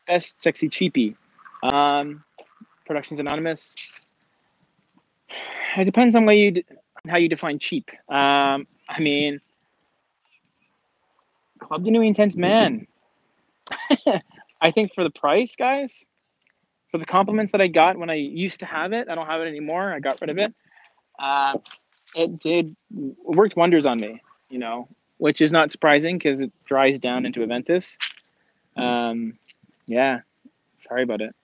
Best Sexy Cheapy. Productions Anonymous. It depends on how you define cheap. I mean, Club de Nuit Intense Man. I think for the price, guys, for the compliments that I got when I used to have it, I don't have it anymore. I got rid of it. It worked wonders on me, you know. which is not surprising because it dries down into Aventus. Yeah, sorry about it.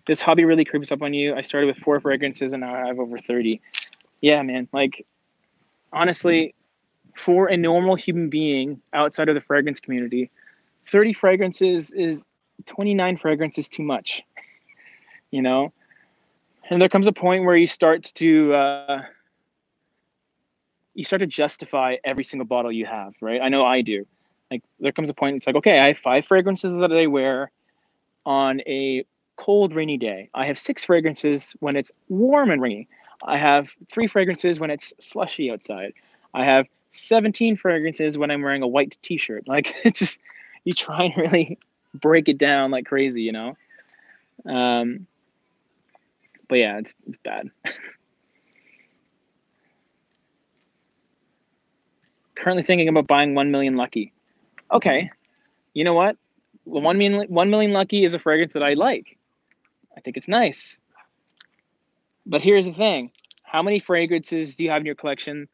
This hobby really creeps up on you. I started with 4 fragrances and now I have over 30. Yeah, man. Like, honestly, for a normal human being outside of the fragrance community, 30 fragrances is 29 fragrances too much, you know? And there comes a point where you start to justify every single bottle you have, right? I know I do. Like, there comes a point, it's like, okay, I have 5 fragrances that I wear on a cold, rainy day. I have 6 fragrances when it's warm and rainy. I have 3 fragrances when it's slushy outside. I have 17 fragrances when I'm wearing a white t-shirt. Like, it's just, you try and really break it down like crazy, you know? But yeah, it's bad. Currently thinking about buying 1 Million Lucky. Okay, you know what? Well, 1 million Lucky is a fragrance that I like. I think it's nice. But here's the thing. How many fragrances do you have in your collection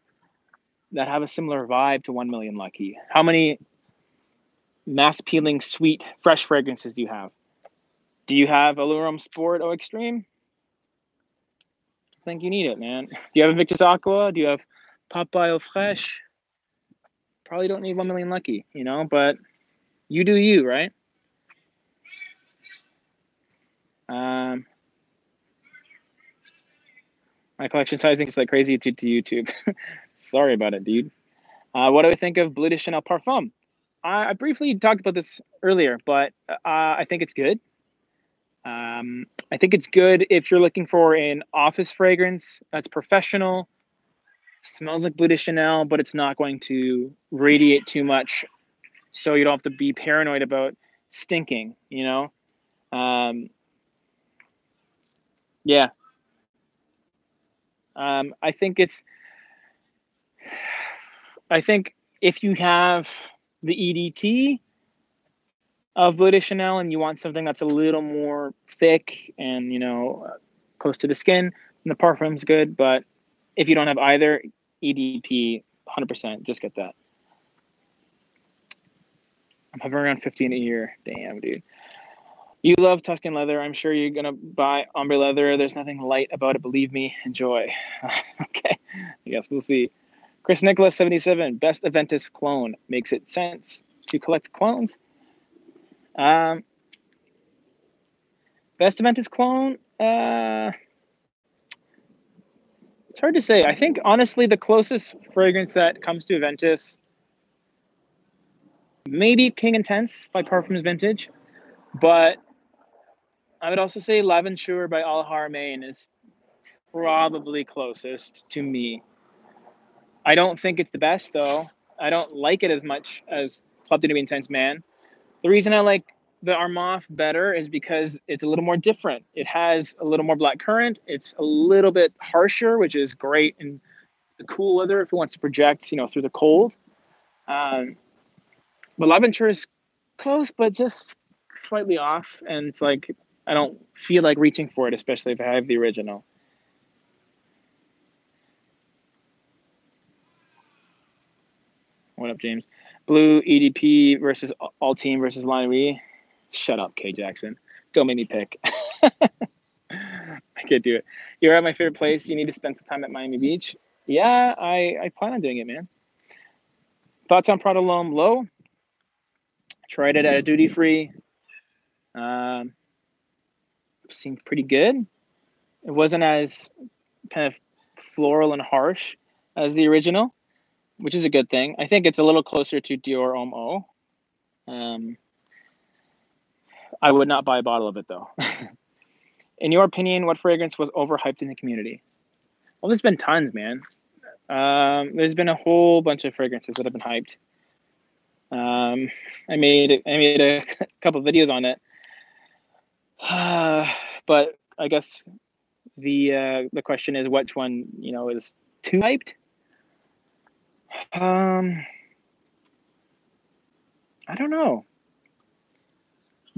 that have a similar vibe to 1 Million Lucky? How many mass appealing, sweet, fresh fragrances do you have? Do you have Allure Sport Eau Extreme? I think you need it, man. Do you have Invictus Aqua? Do you have Papaya Eau Fraiche? Probably don't need 1 Million Lucky, you know, but you do you, right? My collection sizing is like crazy to YouTube. Sorry about it, dude. What do I think of Bleu de Chanel Parfum? I briefly talked about this earlier, but I think it's good. I think it's good if you're looking for an office fragrance that's professional, smells like Bleu de Chanel, but it's not going to radiate too much, so you don't have to be paranoid about stinking, you know? Yeah. I think if you have the EDT of Bleu de Chanel and you want something that's a little more thick and, you know, close to the skin, then the parfum's good. But if you don't have either, EDT, 100%, just get that. I'm hovering around 15 a year. Damn, dude. You love Tuscan leather. I'm sure you're going to buy ombre leather. There's nothing light about it. Believe me. Enjoy. Okay. I guess we'll see. Chris Nicholas, 77. Best Aventus clone. Makes it sense to collect clones. Best Aventus clone. It's hard to say. I think, honestly, the closest fragrance that comes to Aventus, maybe King Intense by Parfums Vintage. But I would also say L'Aventure by Al Haramain is probably closest to me. I don't think it's the best, though. I don't like it as much as Club de Nuit Intense Man. The reason I like the Armaf better is because it's a little more different. It has a little more black currant. It's a little bit harsher, which is great in the cool weather if it wants to project, you know, through the cold. But L'Aventure is close, but just slightly off. And it's like, I don't feel like reaching for it, especially if I have the original. What up, James? Blue EDP versus All Team versus Line. Shut up, K Jackson. Don't make me pick. I can't do it. You're at my favorite place. You need to spend some time at Miami Beach. Yeah, I plan on doing it, man. Thoughts on Prada L'Homme Low? Tried it at a duty free. Seemed pretty good. It wasn't as kind of floral and harsh as the original, which is a good thing. I think it's a little closer to Dior Homme Eau. I would not buy a bottle of it, though. In your opinion, what fragrance was overhyped in the community? Well, there's been tons, man. There's been a whole bunch of fragrances that have been hyped. I made a couple of videos on it, but I guess the question is which one, you know, is too hyped. I don't know.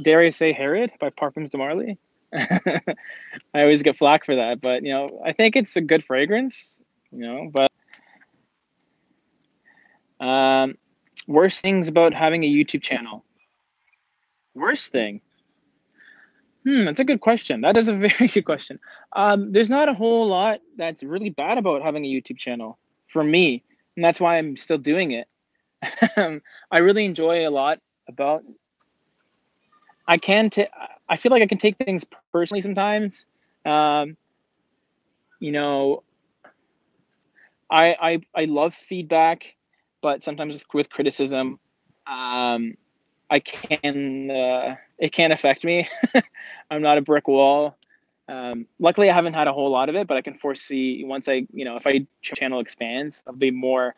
Dare I say Herod by Parfums de Marly? I always get flack for that, but, you know, I think it's a good fragrance, you know, but Worst things about having a YouTube channel. Worst thing. That's a good question. That is a very good question. There's not a whole lot that's really bad about having a YouTube channel for me, and that's why I'm still doing it. I really enjoy a lot about. I feel like I can take things personally sometimes. Um, you know, I love feedback, but sometimes with criticism, I can it can affect me. I'm not a brick wall. Luckily, I haven't had a whole lot of it, but I can foresee once if I channel expands, I'll be more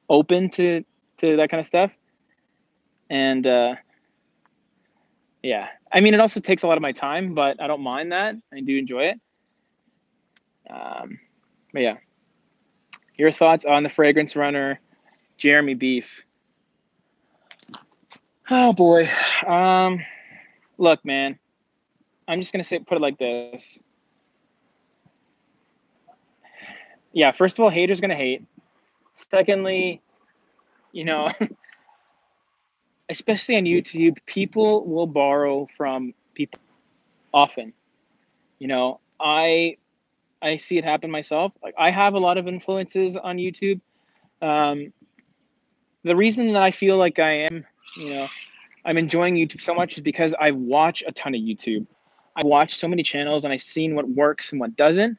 open to that kind of stuff. And yeah, I mean, it also takes a lot of my time, but I don't mind that. I do enjoy it. But yeah, your thoughts on the fragrance runner, Jeremy Beef? Oh boy. Look, man, I'm just gonna put it like this. Yeah, first of all, haters gonna hate. Secondly, especially on YouTube, people will borrow from people often. I see it happen myself. Like, I have a lot of influences on YouTube. The reason that I feel like I'm enjoying YouTube so much is because I watch a ton of YouTube. I watch so many channels and I've seen what works and what doesn't.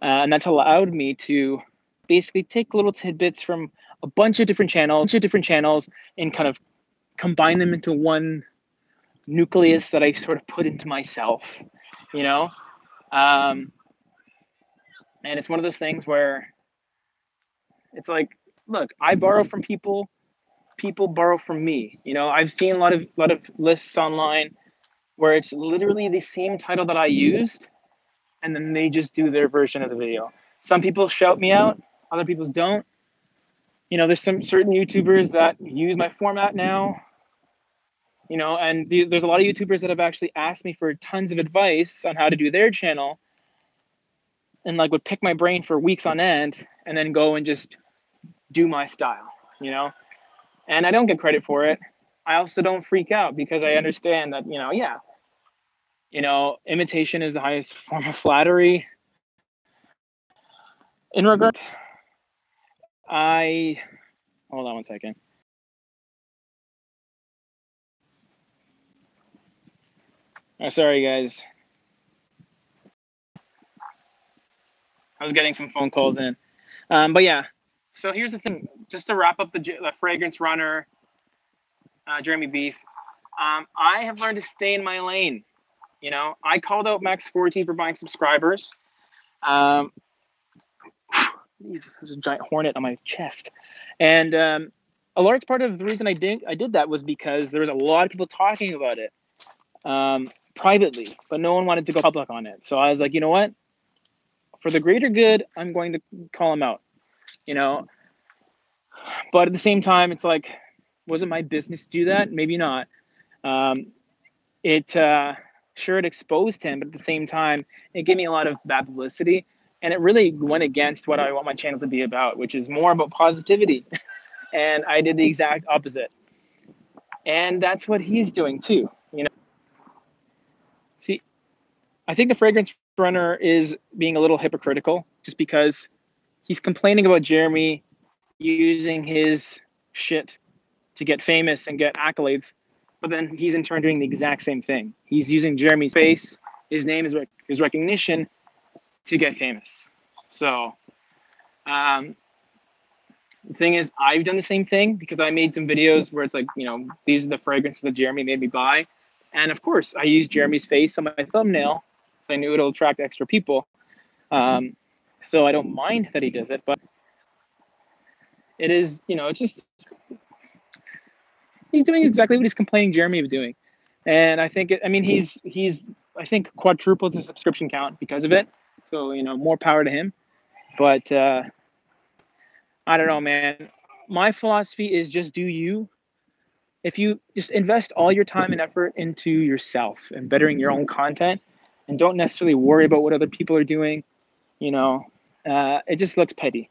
And that's allowed me to basically take little tidbits from a bunch of different channels and kind of combine them into one nucleus that I sort of put into myself, and it's one of those things where it's like, look, I borrow from people borrow from me. I've seen a lot of lists online where it's literally the same title that I used, and then they just do their version of the video. Some people shout me out, other people don't. There's some certain YouTubers that use my format now, and there's a lot of YouTubers that have actually asked me for tons of advice on how to do their channel, and would pick my brain for weeks on end, and then go and just do my style, and I don't get credit for it. I also don't freak out because I understand that, imitation is the highest form of flattery. In regard, hold on one second. Oh, sorry, guys. I was getting some phone calls in. But yeah, so here's the thing. Just to wrap up the fragrance runner, Jeremy Beef, I have learned to stay in my lane. I called out Max 14 for buying subscribers. There's a giant hornet on my chest. And a large part of the reason I did that was because there was a lot of people talking about it privately, but no one wanted to go public on it. So I was like, you know what? For the greater good, I'm going to call him out. But at the same time, it's like, was it my business to do that? Maybe not. It exposed him, but at the same time, it gave me a lot of bad publicity. And it really went against what I want my channel to be about, which is more about positivity. And I did the exact opposite. And that's what he's doing too. See, I think the fragrance runner is being a little hypocritical just because he's complaining about Jeremy using his shit to get famous and get accolades. But then he's in turn doing the exact same thing. He's using Jeremy's face, his name, his recognition to get famous. So the thing is, I've done the same thing because I made some videos where it's like, these are the fragrances that Jeremy made me buy. And of course, I used Jeremy's face on my thumbnail, so I knew it'll attract extra people. So I don't mind that he does it, but it is, it's just, he's doing exactly what he's complaining Jeremy was doing. And I think, he's I think quadrupled his subscription count because of it. So, more power to him. But I don't know, man. My philosophy is just do you. If you just invest all your time and effort into yourself and bettering your own content and don't necessarily worry about what other people are doing, it just looks petty.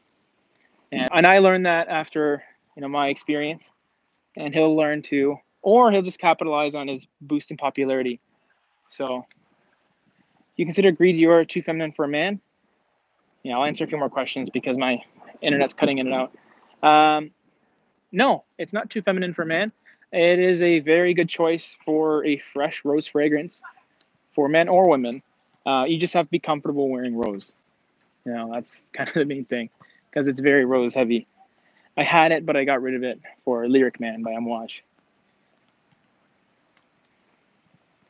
And I learned that after my experience, and he'll learn to, or he'll just capitalize on his boost in popularity. So, do you consider greed you're too feminine for a man? Yeah, I'll answer a few more questions because my internet's cutting in and out. No, it's not too feminine for a man. It is a very good choice for a fresh rose fragrance for men or women. You just have to be comfortable wearing rose. That's kind of the main thing because it's very rose heavy. I had it, but I got rid of it for Lyric Man by Amouage.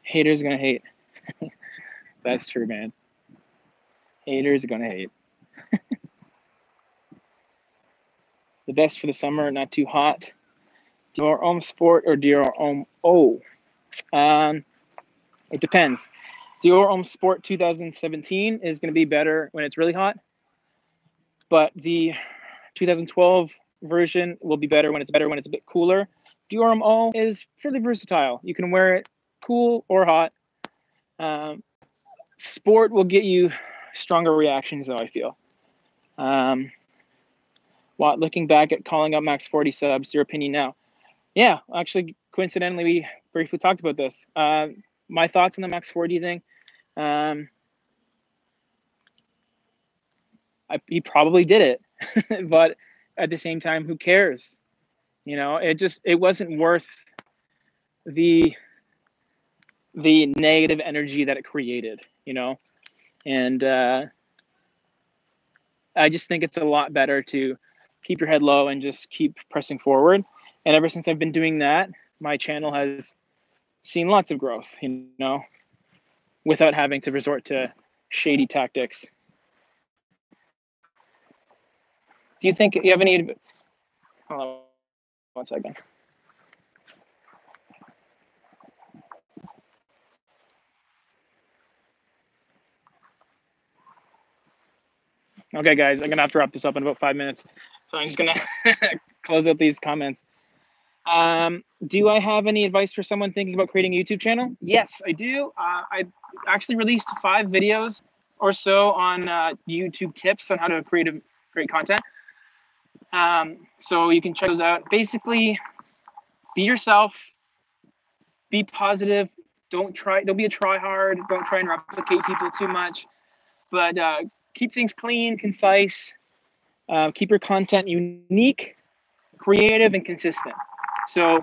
Haters gonna hate. That's true, man. Haters gonna hate. The best for the summer, not too hot. Dior Homme Sport or Dior Homme O? It depends. Dior Homme Sport 2017 is going to be better when it's really hot, but the 2012 version will be better when it's a bit cooler. Dior Homme O is fairly versatile. You can wear it cool or hot. Sport will get you stronger reactions, though, I feel. Looking back at calling up max 40 subs, your opinion now? Yeah, actually, coincidentally, we briefly talked about this. My thoughts on the max 40 thing. He probably did it, but at the same time, who cares? It wasn't worth the negative energy that it created, and I just think it's a lot better to keep your head low and just keep pressing forward. And ever since I've been doing that, my channel has seen lots of growth, without having to resort to shady tactics. Do you think you have any? Hold on 1 second. Okay, guys, I'm gonna have to wrap this up in about 5 minutes, so I'm just gonna close out these comments. Do I have any advice for someone thinking about creating a YouTube channel? Yes, I do. I actually released 5 videos or so on YouTube tips on how to create content. So you can check those out. Basically, be yourself, be positive. Don't be a try hard. Don't try and replicate people too much, but keep things clean, concise. Keep your content unique, creative, and consistent. So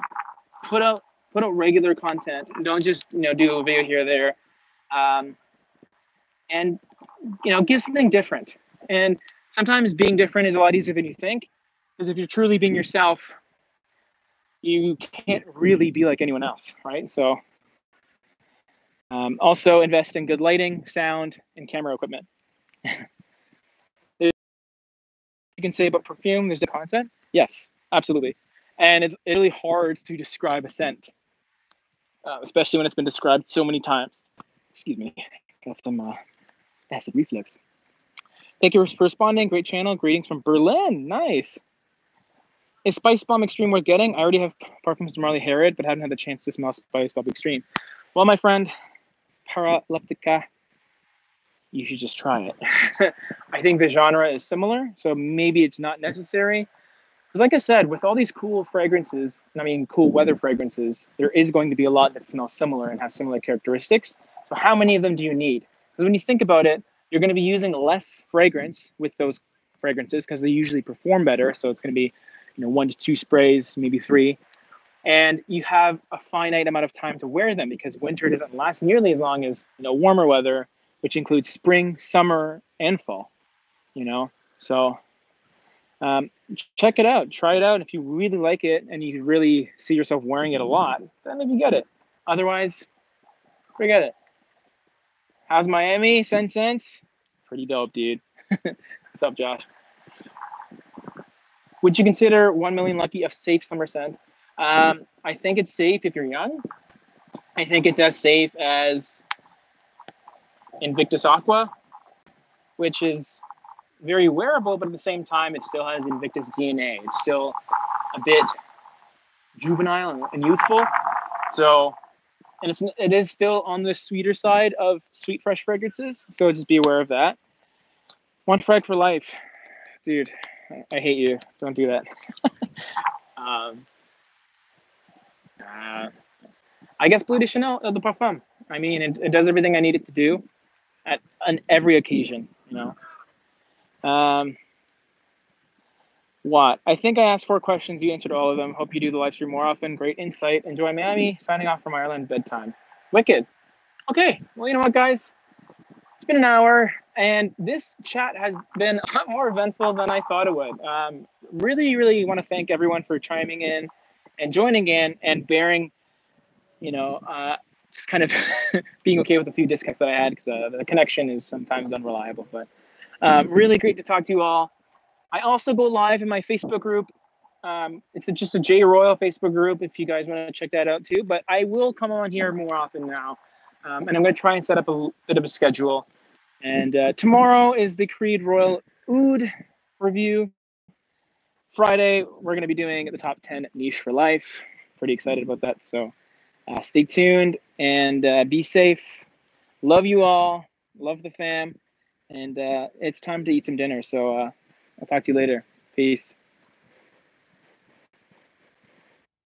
put out regular content. Don't just do a video here or there, and give something different. And sometimes being different is a lot easier than you think, because if you're truly being yourself, you can't really be like anyone else, right? So also invest in good lighting, sound, and camera equipment. You can say about perfume, there's the content. Yes, absolutely. And it's really hard to describe a scent, especially when it's been described so many times. Excuse me, got some acid reflux. Thank you for responding. Great channel. Greetings from Berlin. Nice. Is Spice Bomb Extreme worth getting? I already have parfums from Marley Harrod, but haven't had the chance to smell Spice Bomb Extreme. Well, my friend, Paraleptica, you should just try it. I think the genre is similar, so maybe it's not necessary. Because like I said, with all these cool fragrances, cool weather fragrances, there is going to be a lot that smell similar and have similar characteristics. So how many of them do you need? Because when you think about it, you're going to be using less fragrance with those fragrances because they usually perform better. So it's going to be 1 to 2 sprays, maybe 3. And you have a finite amount of time to wear them because winter doesn't last nearly as long as warmer weather, which includes spring, summer, and fall. So check it out, try it out. If you really like it and you really see yourself wearing it a lot, then maybe get it. Otherwise, forget it. How's Miami? Sense? Pretty dope, dude. What's up, Josh? Would you consider 1 Million Lucky a safe summer scent? I think it's safe if you're young. I think it's as safe as Invictus Aqua, which is very wearable, but at the same time, it still has Invictus DNA. It's still a bit juvenile and youthful. So, and it is still on the sweeter side of sweet, fresh fragrances. So just be aware of that. One frag for life. Dude, I hate you. Don't do that. Um, I guess Bleu de Chanel de Parfum. I mean, it does everything I need it to do on every occasion, you know. What? I think I asked 4 questions. You answered all of them. Hope you do the live stream more often. Great insight. Enjoy Miami. Signing off from Ireland. Bedtime. Wicked. Okay. Well, you know what, guys? It's been an hour, and this chat has been a lot more eventful than I thought it would. Really, really want to thank everyone for chiming in and joining in and bearing, you know, just kind of being okay with a few disconnects that I had because the connection is sometimes unreliable. But really great to talk to you all. I also go live in my Facebook group. It's just a J-ROYL Facebook group if you guys want to check that out too. But I will come on here more often now. And I'm going to try and set up a bit of a schedule. And tomorrow is the Creed Royal Oud review. Friday, we're going to be doing the top 10 niche for life. Pretty excited about that. So stay tuned and be safe. Love you all. Love the fam. And it's time to eat some dinner. So I'll talk to you later. Peace.